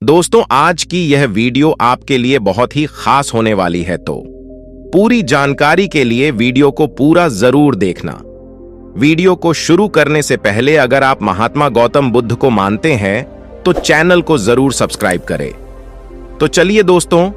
दोस्तों, आज की यह वीडियो आपके लिए बहुत ही खास होने वाली है, तो पूरी जानकारी के लिए वीडियो को पूरा जरूर देखना। वीडियो को शुरू करने से पहले अगर आप महात्मा गौतम बुद्ध को मानते हैं तो चैनल को जरूर सब्सक्राइब करें। तो चलिए दोस्तों,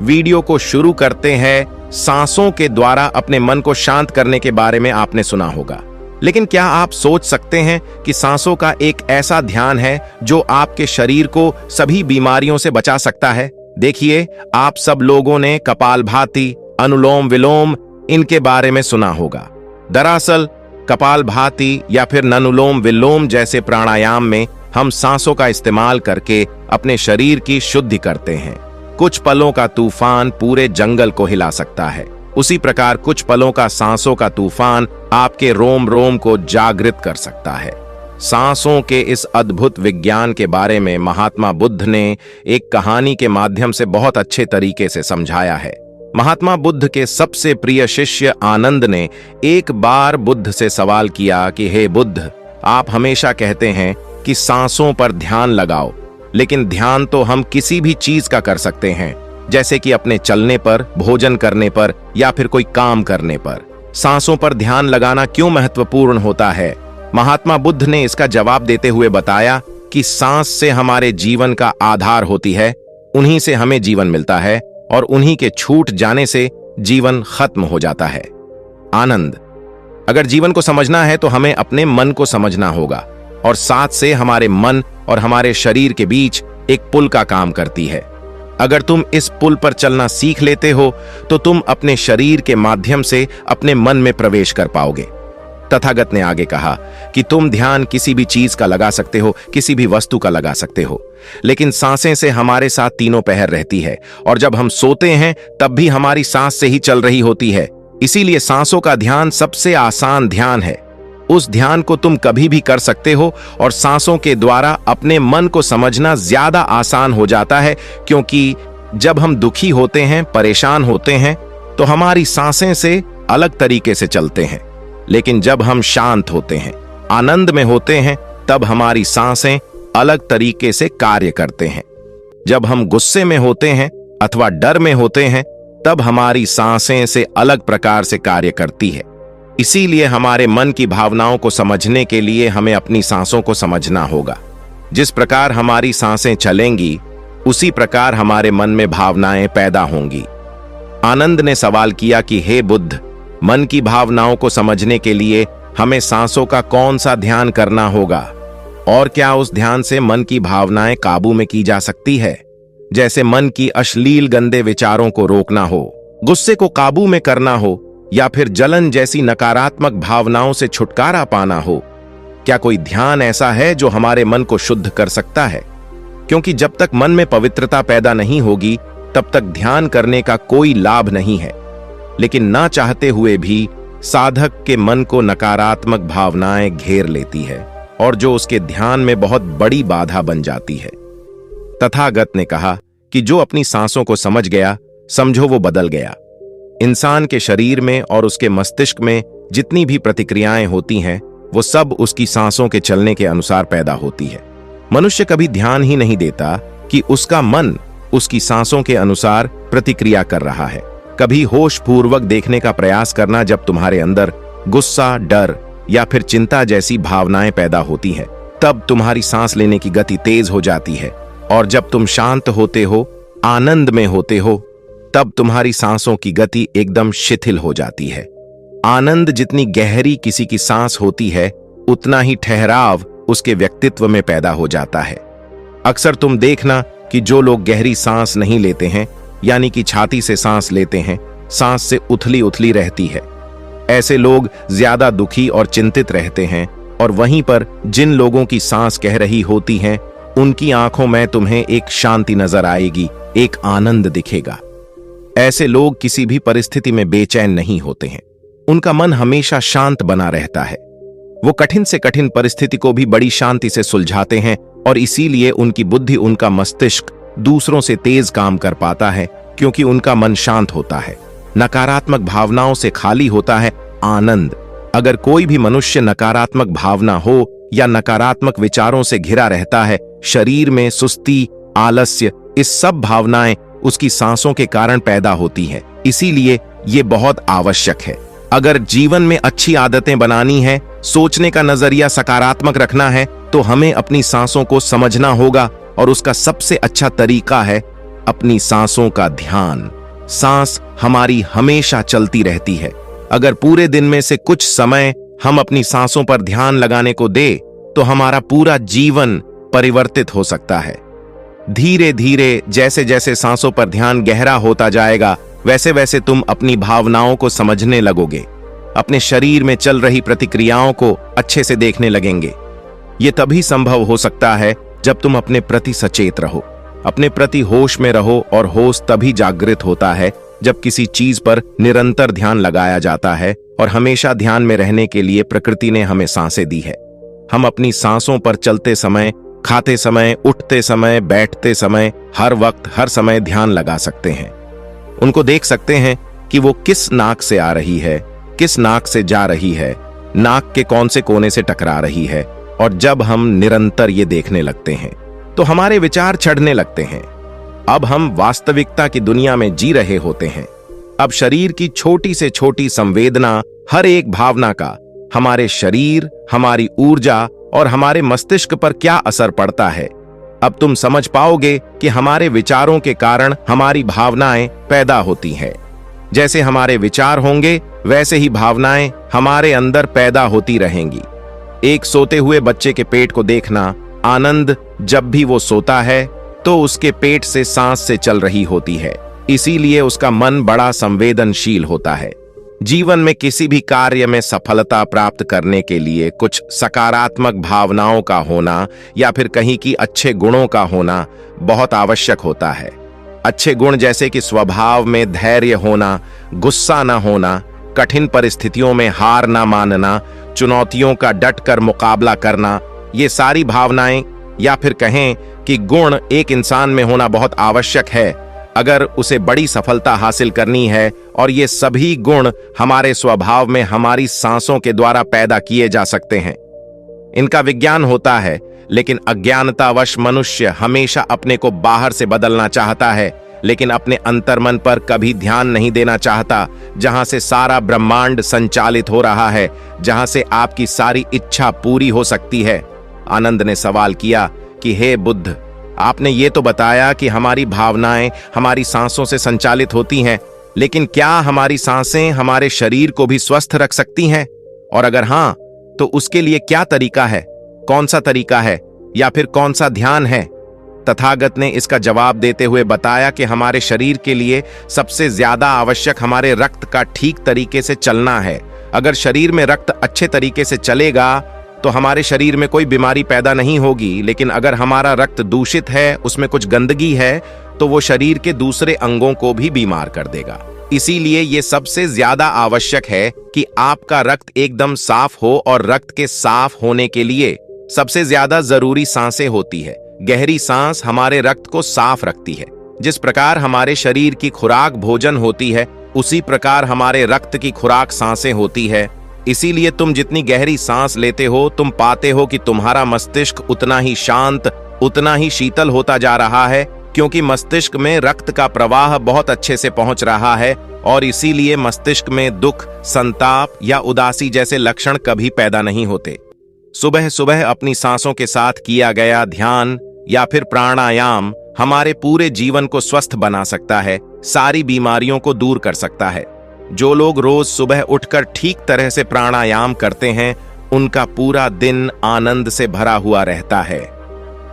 वीडियो को शुरू करते हैं। सांसों के द्वारा अपने मन को शांत करने के बारे में आपने सुना होगा, लेकिन क्या आप सोच सकते हैं कि सांसों का एक ऐसा ध्यान है जो आपके शरीर को सभी बीमारियों से बचा सकता है? देखिए, आप सब लोगों ने कपालभाति, अनुलोम विलोम इनके बारे में सुना होगा। दरअसल कपालभाति या फिर अनुलोम विलोम जैसे प्राणायाम में हम सांसों का इस्तेमाल करके अपने शरीर की शुद्धि करते हैं। कुछ पलों का तूफान पूरे जंगल को हिला सकता है, उसी प्रकार कुछ पलों का सांसों का तूफान आपके रोम रोम को जागृत कर सकता है। सांसों के इस अद्भुत विज्ञान के बारे में महात्मा बुद्ध ने एक कहानी के माध्यम से बहुत अच्छे तरीके से समझाया है। महात्मा बुद्ध के सबसे प्रिय शिष्य आनंद ने एक बार बुद्ध से सवाल किया कि हे बुद्ध, आप हमेशा कहते हैं कि सांसों पर ध्यान लगाओ, लेकिन ध्यान तो हम किसी भी चीज का कर सकते हैं, जैसे कि अपने चलने पर, भोजन करने पर या फिर कोई काम करने पर। सांसों पर ध्यान लगाना क्यों महत्वपूर्ण होता है? महात्मा बुद्ध ने इसका जवाब देते हुए बताया कि सांस से हमारे जीवन का आधार होती है, उन्हीं से हमें जीवन मिलता है और उन्हीं के छूट जाने से जीवन खत्म हो जाता है। आनंद, अगर जीवन को समझना है तो हमें अपने मन को समझना होगा, और साथ से हमारे मन और हमारे शरीर के बीच एक पुल का काम करती है। अगर तुम इस पुल पर चलना सीख लेते हो तो तुम अपने शरीर के माध्यम से अपने मन में प्रवेश कर पाओगे। तथागत ने आगे कहा कि तुम ध्यान किसी भी चीज का लगा सकते हो, किसी भी वस्तु का लगा सकते हो, लेकिन सांसें से हमारे साथ तीनों पहर रहती है, और जब हम सोते हैं तब भी हमारी सांस से ही चल रही होती है। इसीलिए सांसों का ध्यान सबसे आसान ध्यान है। उस ध्यान को तुम कभी भी कर सकते हो, और सांसों के द्वारा अपने मन को समझना ज्यादा आसान हो जाता है, क्योंकि जब हम दुखी होते हैं, परेशान होते हैं, तो हमारी सांसें से अलग तरीके से चलते हैं, लेकिन जब हम शांत होते हैं, आनंद में होते हैं, तब हमारी सांसें अलग तरीके से कार्य करते हैं। जब हम गुस्से में होते हैं अथवा डर में होते हैं, तब हमारी सांसें से अलग प्रकार से कार्य करती है। इसीलिए हमारे मन की भावनाओं को समझने के लिए हमें अपनी सांसों को समझना होगा। जिस प्रकार हमारी सांसें चलेंगी, उसी प्रकार हमारे मन में भावनाएं पैदा होंगी। आनंद ने सवाल किया कि हे बुद्ध, मन की भावनाओं को समझने के लिए हमें सांसों का कौन सा ध्यान करना होगा, और क्या उस ध्यान से मन की भावनाएं काबू में की जा सकती है? जैसे मन की अश्लील गंदे विचारों को रोकना हो, गुस्से को काबू में करना हो, या फिर जलन जैसी नकारात्मक भावनाओं से छुटकारा पाना हो। क्या कोई ध्यान ऐसा है जो हमारे मन को शुद्ध कर सकता है? क्योंकि जब तक मन में पवित्रता पैदा नहीं होगी, तब तक ध्यान करने का कोई लाभ नहीं है। लेकिन ना चाहते हुए भी साधक के मन को नकारात्मक भावनाएं घेर लेती है, और जो उसके ध्यान में बहुत बड़ी बाधा बन जाती है। तथागत ने कहा कि जो अपनी सांसों को समझ गया, समझो वो बदल गया। इंसान के शरीर में और उसके मस्तिष्क में जितनी भी प्रतिक्रियाएं होती हैं, वो सब उसकी सांसों के चलने के अनुसार पैदा होती है। मनुष्य कभी ध्यान ही नहीं देता कि उसका मन उसकी सांसों के अनुसार प्रतिक्रिया कर रहा है। कभी होश पूर्वक देखने का प्रयास करना, जब तुम्हारे अंदर गुस्सा, डर या फिर चिंता जैसी भावनाएं पैदा होती हैं, तब तुम्हारी सांस लेने की गति तेज हो जाती है, और जब तुम शांत होते हो, आनंद में होते हो, तब तुम्हारी सांसों की गति एकदम शिथिल हो जाती है। आनंद जितनी गहरी किसी की सांस होती है, उतना ही ठहराव उसके व्यक्तित्व में पैदा हो जाता है। अक्सर तुम देखना कि जो लोग गहरी सांस नहीं लेते हैं, यानी कि छाती से सांस लेते हैं, सांस से उथली उथली रहती है। ऐसे लोग ज्यादा दुखी और चिंतित रहते हैं, और वहीं पर जिन लोगों की सांस कह रही होती हैं, उनकी आंखों में तुम्हें एक शांति नजर आएगी, एक आनंद दिखेगा। ऐसे लोग किसी भी परिस्थिति में बेचैन नहीं होते हैं, उनका मन हमेशा शांत बना रहता है। वो कठिन से कठिन परिस्थिति को भी बड़ी शांति से सुलझाते हैं, और इसीलिए उनकी बुद्धि, उनका मस्तिष्क दूसरों से तेज काम कर पाता है, क्योंकि उनका मन शांत होता है, नकारात्मक भावनाओं से खाली होता है। आनंद, अगर कोई भी मनुष्य नकारात्मक भावना हो या नकारात्मक विचारों से घिरा रहता है, शरीर में सुस्ती, आलस्य, इस सब भावनाएं उसकी सांसों के कारण पैदा होती है। इसीलिए ये बहुत आवश्यक है। अगर जीवन में अच्छी आदतें बनानी है, सोचने का नजरिया सकारात्मक रखना है, तो हमें अपनी सांसों को समझना होगा और उसका सबसे अच्छा तरीका है अपनी सांसों का ध्यान। सांस हमारी हमेशा चलती रहती है। अगर पूरे दिन में से कुछ समय हम अपनी सांसों पर ध्यान लगाने को दे तो हमारा पूरा जीवन परिवर्तित हो सकता है। धीरे धीरे जैसे जैसे सांसों पर ध्यान गहरा होता जाएगा, वैसे वैसे तुम अपनी भावनाओं को समझने लगोगे, अपने शरीर में चल रही प्रतिक्रियाओं को अच्छे से देखने लगेंगे। यह तभी संभव हो सकता है जब तुम अपने प्रति सचेत रहो, अपने प्रति होश में रहो, और होश तभी जागृत होता है जब किसी चीज पर निरंतर ध्यान लगाया जाता है। और हमेशा ध्यान में रहने के लिए प्रकृति ने हमें सांसें दी है। हम अपनी सांसों पर चलते समय, खाते समय, उठते समय, बैठते समय, हर वक्त हर समय ध्यान लगा सकते हैं। उनको देख सकते हैं कि वो किस नाक से आ रही है, किस नाक से जा रही है, नाक के कौन से कोने से टकरा रही है। और जब हम निरंतर ये देखने लगते हैं तो हमारे विचार चढ़ने लगते हैं। अब हम वास्तविकता की दुनिया में जी रहे होते हैं। अब शरीर की छोटी से छोटी संवेदना, हर एक भावना का हमारे शरीर, हमारी ऊर्जा और हमारे मस्तिष्क पर क्या असर पड़ता है। अब तुम समझ पाओगे कि हमारे विचारों के कारण हमारी भावनाएं पैदा होती हैं। जैसे हमारे विचार होंगे वैसे ही भावनाएं हमारे अंदर पैदा होती रहेंगी। एक सोते हुए बच्चे के पेट को देखना, आनंद जब भी वो सोता है तो उसके पेट से सांस से चल रही होती है, इसीलिए उसका मन बड़ा संवेदनशील होता है। जीवन में किसी भी कार्य में सफलता प्राप्त करने के लिए कुछ सकारात्मक भावनाओं का होना या फिर कहीं की अच्छे गुणों का होना बहुत आवश्यक होता है। अच्छे गुण जैसे कि स्वभाव में धैर्य होना, गुस्सा न होना, कठिन परिस्थितियों में हार न मानना, चुनौतियों का डट कर मुकाबला करना, ये सारी भावनाएं या फिर कहें कि गुण एक इंसान में होना बहुत आवश्यक है अगर उसे बड़ी सफलता हासिल करनी है। और ये सभी गुण हमारे स्वभाव में हमारी सांसों के द्वारा पैदा किए जा सकते हैं। इनका विज्ञान होता है, लेकिन अज्ञानतावश मनुष्य हमेशा अपने को बाहर से बदलना चाहता है, लेकिन अपने अंतर्मन पर कभी ध्यान नहीं देना चाहता, जहां से सारा ब्रह्मांड संचालित हो रहा है, जहां से आपकी सारी इच्छा पूरी हो सकती है। आनंद ने सवाल किया कि हे बुद्ध, आपने ये तो बताया कि हमारी भावनाएं हमारी सांसों से संचालित होती हैं, लेकिन क्या हमारी सांसें हमारे शरीर को भी स्वस्थ रख सकती हैं? और अगर हां, तो उसके लिए क्या तरीका है? कौन सा तरीका है या फिर कौन सा ध्यान है? तथागत ने इसका जवाब देते हुए बताया कि हमारे शरीर के लिए सबसे ज्यादा आवश्यक हमारे रक्त का ठीक तरीके से चलना है। अगर शरीर में रक्त अच्छे तरीके से चलेगा तो हमारे शरीर में कोई बीमारी पैदा नहीं होगी, लेकिन अगर हमारा रक्त दूषित है, उसमें कुछ गंदगी है, तो वो शरीर के दूसरे अंगों को भी बीमार कर देगा। इसीलिए ये सबसे ज्यादा आवश्यक है कि आपका रक्त एकदम साफ हो, और रक्त के साफ होने के लिए सबसे ज्यादा जरूरी सांसें होती है। गहरी सांस हमारे रक्त को साफ रखती है। जिस प्रकार हमारे शरीर की खुराक भोजन होती है, उसी प्रकार हमारे रक्त की खुराक सांसें होती है। इसीलिए तुम जितनी गहरी सांस लेते हो, तुम पाते हो कि तुम्हारा मस्तिष्क उतना ही शांत, उतना ही शीतल होता जा रहा है, क्योंकि मस्तिष्क में रक्त का प्रवाह बहुत अच्छे से पहुंच रहा है, और इसीलिए मस्तिष्क में दुख, संताप या उदासी जैसे लक्षण कभी पैदा नहीं होते। सुबह सुबह अपनी सांसों के साथ किया गया ध्यान या फिर प्राणायाम हमारे पूरे जीवन को स्वस्थ बना सकता है, सारी बीमारियों को दूर कर सकता है। जो लोग रोज सुबह उठकर ठीक तरह से प्राणायाम करते हैं, उनका पूरा दिन आनंद से भरा हुआ रहता है।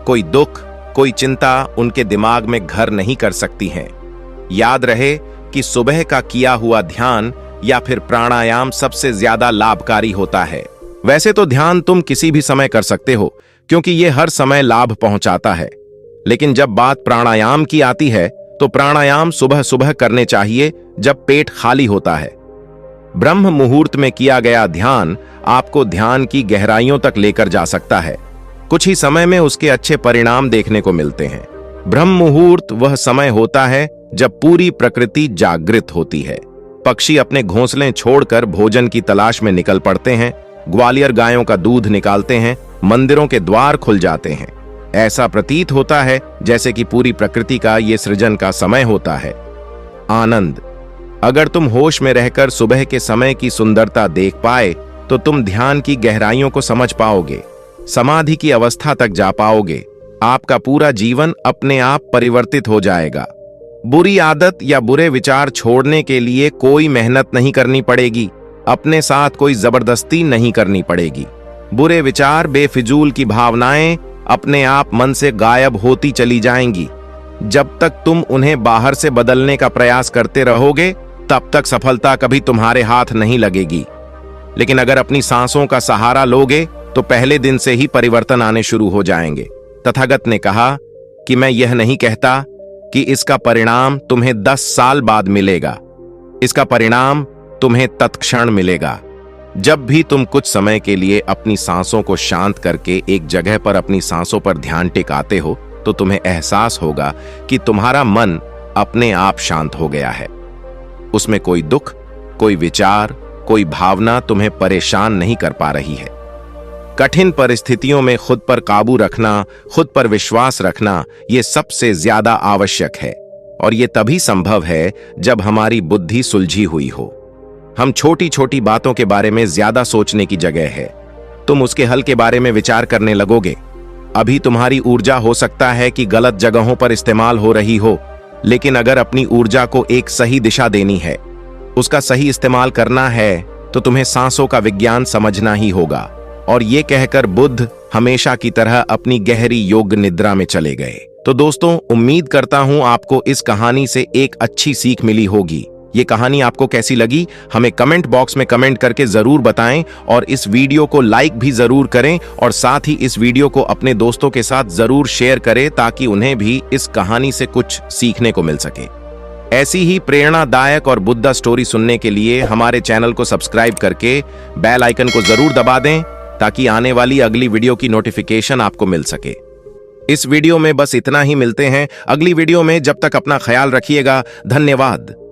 कोई दुख, कोई चिंता उनके दिमाग में घर नहीं कर सकती है। याद रहे कि सुबह का किया हुआ ध्यान या फिर प्राणायाम सबसे ज्यादा लाभकारी होता है। वैसे तो ध्यान तुम किसी भी समय कर सकते हो, क्योंकि यह हर समय लाभ पहुंचाता है, लेकिन जब बात प्राणायाम की आती है तो प्राणायाम सुबह सुबह करने चाहिए जब पेट खाली होता है। ब्रह्म मुहूर्त में किया गया ध्यान आपको ध्यान की गहराइयों तक लेकर जा सकता है। कुछ ही समय में उसके अच्छे परिणाम देखने को मिलते हैं। ब्रह्म मुहूर्त वह समय होता है जब पूरी प्रकृति जागृत होती है। पक्षी अपने घोंसले छोड़कर भोजन की तलाश में निकल पड़ते हैं, ग्वालियर गायों का दूध निकालते हैं, मंदिरों के द्वार खुल जाते हैं, ऐसा प्रतीत होता है जैसे कि पूरी प्रकृति का ये सृजन का समय होता है। आनंद। अगर तुम होश में रहकर सुबह के समय की सुंदरता देख पाए तो तुम ध्यान की गहराइयों को समझ पाओगे, समाधि की अवस्था तक जा पाओगे। आपका पूरा जीवन अपने आप परिवर्तित हो जाएगा। बुरी आदत या बुरे विचार छोड़ने के लिए कोई मेहनत नहीं करनी पड़ेगी, अपने साथ कोई जबरदस्ती नहीं करनी पड़ेगी। बुरे विचार, बेफिजूल की भावनाएं अपने आप मन से गायब होती चली जाएंगी। जब तक तुम उन्हें बाहर से बदलने का प्रयास करते रहोगे तब तक सफलता कभी तुम्हारे हाथ नहीं लगेगी। लेकिन अगर अपनी सांसों का सहारा लोगे तो पहले दिन से ही परिवर्तन आने शुरू हो जाएंगे। तथागत ने कहा कि मैं यह नहीं कहता कि इसका परिणाम तुम्हें 10 साल बाद मिलेगा, इसका परिणाम तुम्हें तत्क्षण मिलेगा। जब भी तुम कुछ समय के लिए अपनी सांसों को शांत करके एक जगह पर अपनी सांसों पर ध्यान टिकाते हो तो तुम्हें एहसास होगा कि तुम्हारा मन अपने आप शांत हो गया है। उसमें कोई दुख, कोई विचार, कोई भावना तुम्हें परेशान नहीं कर पा रही है। कठिन परिस्थितियों में खुद पर काबू रखना, खुद पर विश्वास रखना, यह सबसे ज्यादा आवश्यक है। और यह तभी संभव है जब हमारी बुद्धि सुलझी हुई हो। हम छोटी छोटी बातों के बारे में ज्यादा सोचने की जगह है तुम उसके हल के बारे में विचार करने लगोगे। अभी तुम्हारी ऊर्जा हो सकता है कि गलत जगहों पर इस्तेमाल हो रही हो, लेकिन अगर अपनी ऊर्जा को एक सही दिशा देनी है, उसका सही इस्तेमाल करना है, तो तुम्हें सांसों का विज्ञान समझना ही होगा। और ये कहकर बुद्ध हमेशा की तरह अपनी गहरी योग निद्रा में चले गए। तो दोस्तों, उम्मीद करता हूं आपको इस कहानी से एक अच्छी सीख मिली होगी। ये कहानी आपको कैसी लगी हमें कमेंट बॉक्स में कमेंट करके जरूर बताएं और इस वीडियो को लाइक भी जरूर करें और साथ ही इस वीडियो को अपने दोस्तों के साथ जरूर शेयर करें ताकि उन्हें भी इस कहानी से कुछ सीखने को मिल सके। ऐसी ही प्रेरणादायक और बुद्धा स्टोरी सुनने के लिए हमारे चैनल को सब्सक्राइब करके बेल आइकन को जरूर दबा दें ताकि आने वाली अगली वीडियो की नोटिफिकेशन आपको मिल सके। इस वीडियो में बस इतना ही, मिलते हैं अगली वीडियो में। जब तक अपना ख्याल रखिएगा। धन्यवाद।